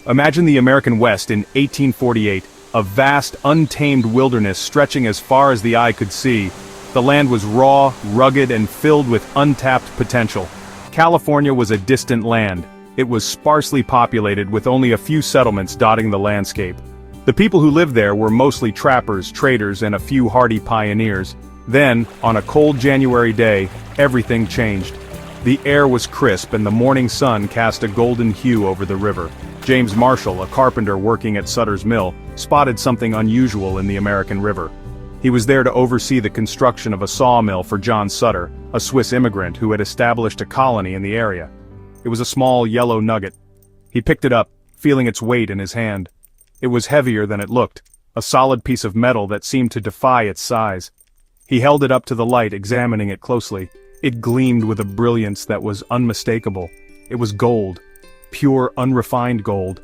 Imagine the American West in 1848, a vast, untamed wilderness stretching as far as the eye could see. The land was raw, rugged, and filled with untapped potential. California was a distant land. It was sparsely populated with only a few settlements dotting the landscape. The people who lived there were mostly trappers, traders, and a few hardy pioneers. Then, on a cold January day, everything changed. The air was crisp and the morning sun cast a golden hue over the river. James Marshall, a carpenter working at Sutter's mill, spotted something unusual in the American River. He was there to oversee the construction of a sawmill for John Sutter, a Swiss immigrant who had established a colony in the area. It was a small yellow nugget. He picked it up, feeling its weight in his hand. It was heavier than it looked, a solid piece of metal that seemed to defy its size. He held it up to the light, examining it closely. It gleamed with a brilliance that was unmistakable. It was gold. Pure, unrefined gold.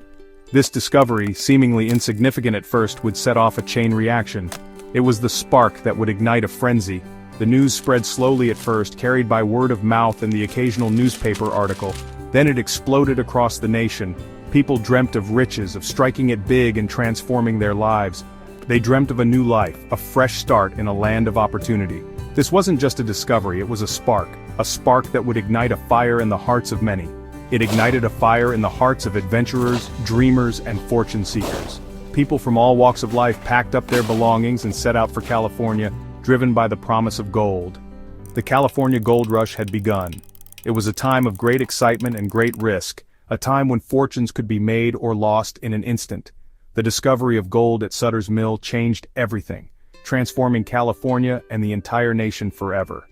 This discovery, seemingly insignificant at first, would set off a chain reaction. It was the spark that would ignite a frenzy. The news spread slowly at first, carried by word of mouth and the occasional newspaper article. Then it exploded across the nation. People dreamt of riches, of striking it big and transforming their lives. They dreamt of a new life, a fresh start in a land of opportunity. This wasn't just a discovery, it was a spark that would ignite a fire in the hearts of many. It ignited a fire in the hearts of adventurers, dreamers, and fortune seekers. People from all walks of life packed up their belongings and set out for California, driven by the promise of gold. The California gold rush had begun. It was a time of great excitement and great risk, a time when fortunes could be made or lost in an instant. The discovery of gold at Sutter's mill changed everything, transforming California and the entire nation forever.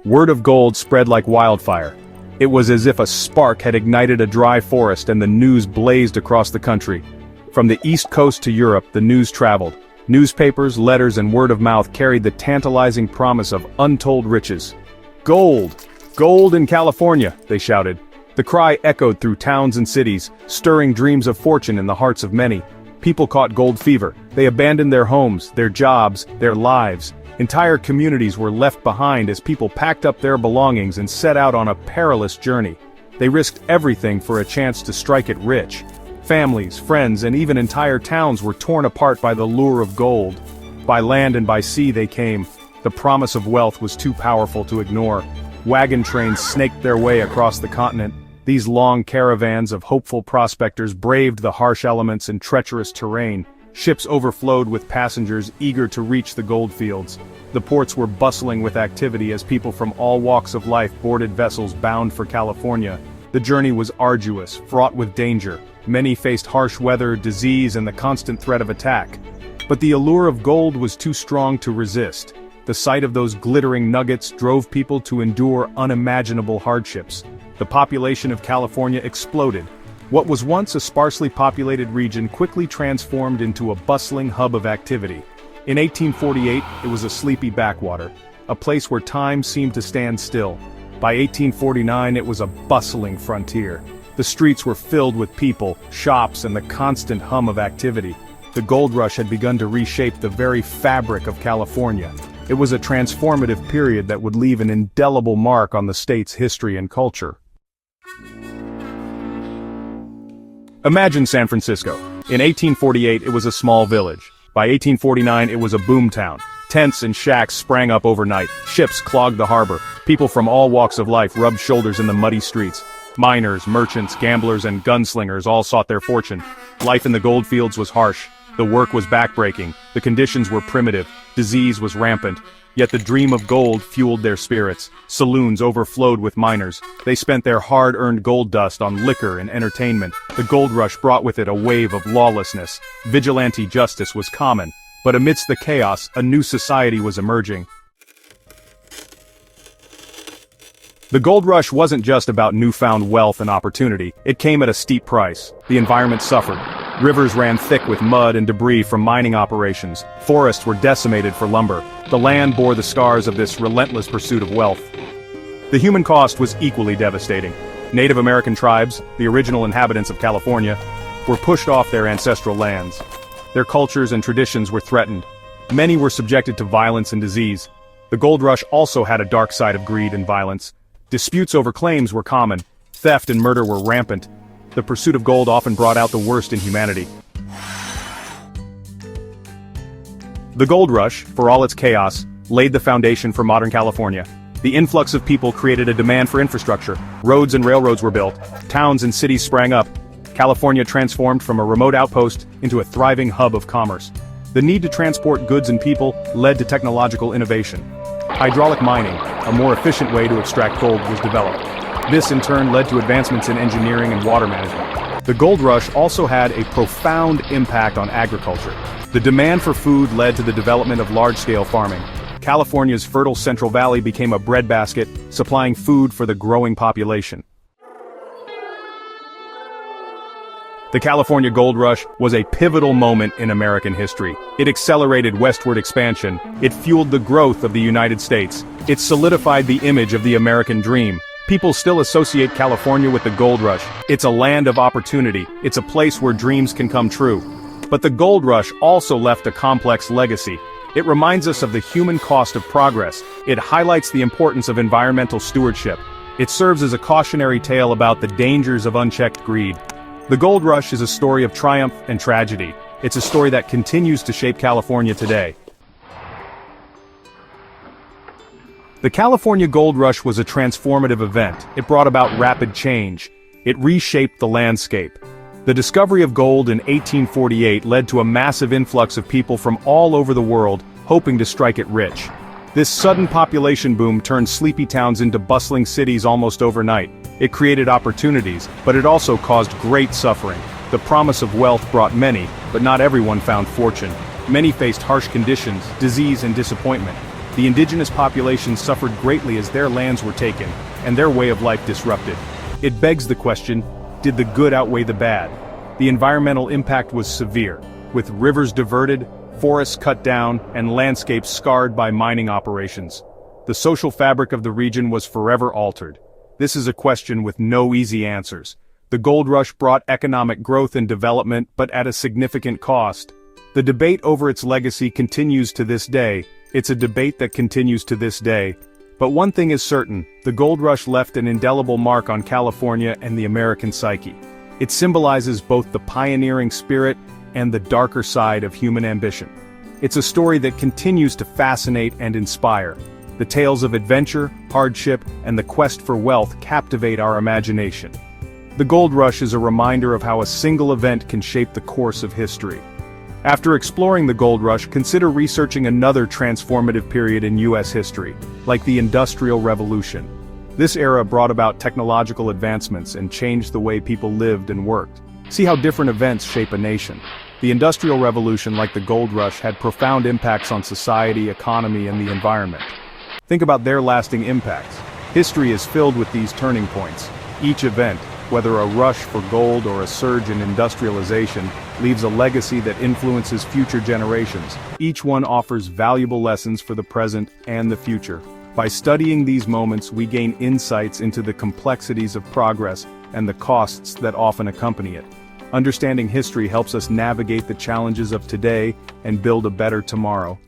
Word of gold spread like wildfire. It was as if a spark had ignited a dry forest and the news blazed across the country. From the East Coast to Europe, the news traveled. Newspapers, letters, and word of mouth carried the tantalizing promise of untold riches. Gold! Gold in California, they shouted. The cry echoed through towns and cities, stirring dreams of fortune in the hearts of many. People caught gold fever. They abandoned their homes, their jobs, their lives. Entire communities were left behind as people packed up their belongings and set out on a perilous journey. They risked everything for a chance to strike it rich. Families, friends, and even entire towns were torn apart by the lure of gold. By land and by sea they came. The promise of wealth was too powerful to ignore. Wagon trains snaked their way across the continent. These long caravans of hopeful prospectors braved the harsh elements and treacherous terrain. Ships overflowed with passengers eager to reach the gold fields. The ports were bustling with activity as people from all walks of life boarded vessels bound for California. The journey was arduous, fraught with danger. Many faced harsh weather, disease, and the constant threat of attack. But the allure of gold was too strong to resist. The sight of those glittering nuggets drove people to endure unimaginable hardships. The population of California exploded. What was once a sparsely populated region quickly transformed into a bustling hub of activity. In 1848, it was a sleepy backwater, a place where time seemed to stand still. By 1849, it was a bustling frontier. The streets were filled with people, shops, and the constant hum of activity. The gold rush had begun to reshape the very fabric of California. It was a transformative period that would leave an indelible mark on the state's history and culture. Imagine San Francisco. In 1848, it was a small village. By 1849, it was a boomtown. Tents and shacks sprang up overnight. Ships clogged the harbor. People from all walks of life rubbed shoulders in the muddy streets. Miners, merchants, gamblers, and gunslingers all sought their fortune. Life in the goldfields was harsh. The work was backbreaking. The conditions were primitive. Disease was rampant. Yet the dream of gold fueled their spirits. Saloons overflowed with miners. They spent their hard-earned gold dust on liquor and entertainment. The gold rush brought with it a wave of lawlessness. Vigilante justice was common. But amidst the chaos, a new society was emerging. The gold rush wasn't just about newfound wealth and opportunity. It came at a steep price. The environment suffered. Rivers ran thick with mud and debris from mining operations. Forests were decimated for lumber. The land bore the scars of this relentless pursuit of wealth. The human cost was equally devastating. Native American tribes, the original inhabitants of California, were pushed off their ancestral lands. Their cultures and traditions were threatened. Many were subjected to violence and disease. The gold rush also had a dark side of greed and violence. Disputes over claims were common. Theft and murder were rampant. The pursuit of gold often brought out the worst in humanity. The gold rush, for all its chaos, laid the foundation for modern California. The influx of people created a demand for infrastructure. Roads and railroads were built. Towns and cities sprang up. California transformed from a remote outpost into a thriving hub of commerce. The need to transport goods and people led to technological innovation. Hydraulic mining, a more efficient way to extract gold, was developed. This in turn led to advancements in engineering and water management. The gold rush also had a profound impact on agriculture. The demand for food led to the development of large-scale farming. California's fertile Central Valley became a breadbasket, supplying food for the growing population. The California Gold Rush was a pivotal moment in American history. It accelerated westward expansion. It fueled the growth of the United States. It solidified the image of the American dream. People still associate California with the gold rush. It's a land of opportunity. It's a place where dreams can come true. But the gold rush also left a complex legacy. It reminds us of the human cost of progress. It highlights the importance of environmental stewardship. It serves as a cautionary tale about the dangers of unchecked greed. The gold rush is a story of triumph and tragedy. It's a story that continues to shape California today. The California Gold Rush was a transformative event. It brought about rapid change. It reshaped the landscape. The discovery of gold in 1848 led to a massive influx of people from all over the world, hoping to strike it rich. This sudden population boom turned sleepy towns into bustling cities almost overnight. It created opportunities, but it also caused great suffering. The promise of wealth brought many, but not everyone found fortune. Many faced harsh conditions, disease and disappointment. The indigenous population suffered greatly as their lands were taken, and their way of life disrupted. It begs the question, did the good outweigh the bad? The environmental impact was severe, with rivers diverted, forests cut down, and landscapes scarred by mining operations. The social fabric of the region was forever altered. This is a question with no easy answers. The gold rush brought economic growth and development, but at a significant cost. The debate over its legacy continues to this day. It's a debate that continues to this day. But one thing is certain, the gold rush left an indelible mark on California and the American psyche. It symbolizes both the pioneering spirit and the darker side of human ambition. It's a story that continues to fascinate and inspire. The tales of adventure, hardship, and the quest for wealth captivate our imagination. The gold rush is a reminder of how a single event can shape the course of history. After exploring the gold rush, consider researching another transformative period in U.S. history, like the Industrial Revolution. This era brought about technological advancements and changed the way people lived and worked. See how different events shape a nation. The Industrial Revolution, like the gold rush, had profound impacts on society, economy, and the environment. Think about their lasting impacts. History is filled with these turning points. Each event, whether a rush for gold or a surge in industrialization, leaves a legacy that influences future generations. Each one offers valuable lessons for the present and the future. By studying these moments, we gain insights into the complexities of progress and the costs that often accompany it. Understanding history helps us navigate the challenges of today and build a better tomorrow.